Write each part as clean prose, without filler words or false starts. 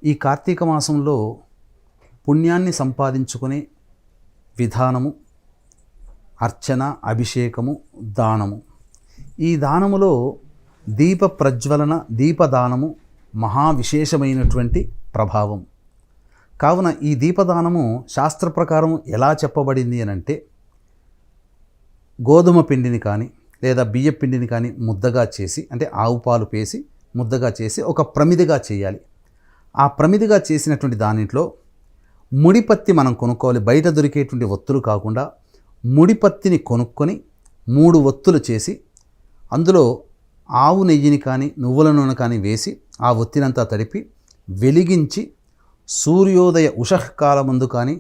ఈ కార్తీక మాసంలో పుణ్యాన్ని సంపాదించుకునే విధానము, అర్చన, అభిషేకము, దానము. ఈ దానములో దీప ప్రజ్వలన, దీపదానము మహావిశేషమైనటువంటి ప్రభావం. కావున ఈ దీపదానము శాస్త్ర ప్రకారం ఎలా చెప్పబడింది అనంటే, గోధుమ పిండిని కానీ లేదా బియ్య పిండిని కానీ ముద్దగా చేసి, అంటే ఆవు పాలు పేసి ముద్దగా చేసి ఒక ప్రమిదిగా చేయాలి. ఆ ప్రమిదిగా చేసినటువంటి దానిలో ముడిపత్తి మనం కొనుక్కోవాలి. బయట దొరికేటువంటి ఒత్తులు కాకుండా ముడిపత్తిని కొనుక్కొని 3 ఒత్తులు చేసి అందులో ఆవు నెయ్యిని కానీ నువ్వుల నూనె కానీ వేసి ఆ ఒత్తినంతా తడిపి వెలిగించి సూర్యోదయ ఉషఃకాలమందు కానీ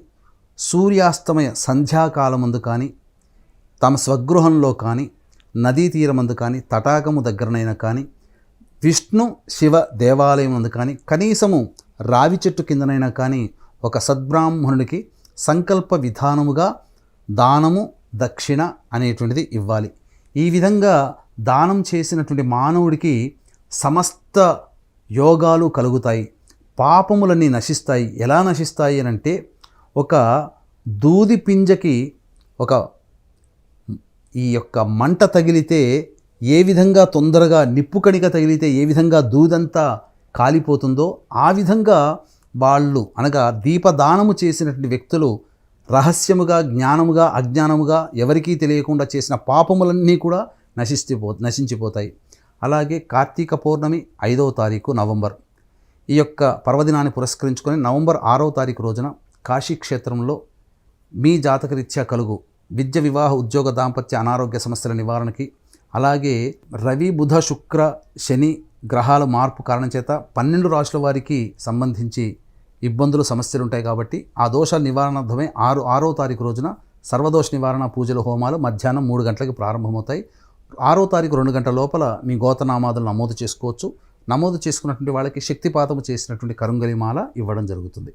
సూర్యాస్తమయ సంధ్యాకాలమందు కానీ తమ స్వగృహంలో కానీ నదీ తీరమందు కానీ తటాకము దగ్గరనైనా కానీ విష్ణు శివ దేవాలయం నందు కానీ కనీసము రావి చెట్టు కిందనైనా కానీ ఒక సద్బ్రాహ్మణుడికి సంకల్ప విధానముగా దానము, దక్షిణ అనేటువంటిది ఇవ్వాలి. ఈ విధంగా దానం చేసినటువంటి మానవుడికి సమస్త యోగాలు కలుగుతాయి, పాపములన్నీ నశిస్తాయి. ఎలా నశిస్తాయి అనంటే, ఒక దూది పింజకి ఈ యొక్క మంట తగిలితే ఏ విధంగా తొందరగా నిప్పు కణిక తగిలితే ఏ విధంగా దూదంతా కాలిపోతుందో ఆ విధంగా వాళ్ళు అనగా దీపదానము చేసినటువంటి వ్యక్తులు రహస్యముగా, జ్ఞానముగా, అజ్ఞానముగా ఎవరికీ తెలియకుండా చేసిన పాపములన్నీ కూడా నశించిపోతాయి. అలాగే కార్తీక పౌర్ణమి 5వ తారీఖు నవంబర్, ఈ యొక్క పర్వదినాన్ని పురస్కరించుకొని నవంబర్ 6వ తారీఖు రోజున కాశీక్షేత్రంలో మీ జాతకరీత్యా కలుగు విద్య, వివాహ, ఉద్యోగ, దాంపత్య, అనారోగ్య సమస్యల నివారణకి, అలాగే రవి, బుధ, శుక్ర, శని గ్రహాల మార్పు కారణం చేత 12 రాశుల వారికి సంబంధించి ఇబ్బందులు, సమస్యలు ఉంటాయి. కాబట్టి ఆ దోషాల నివారణార్థమే 6వ తారీఖు రోజున సర్వదోష నివారణ పూజల హోమాలు మధ్యాహ్నం 3 గంటలకు ప్రారంభమవుతాయి. 6వ తారీఖు 2 గంటల లోపల మీ గోతనామాదులు నమోదు చేసుకోవచ్చు. నమోదు చేసుకున్నటువంటి వాళ్ళకి శక్తిపాతము చేసినటువంటి కరుంగలి మాల ఇవ్వడం జరుగుతుంది.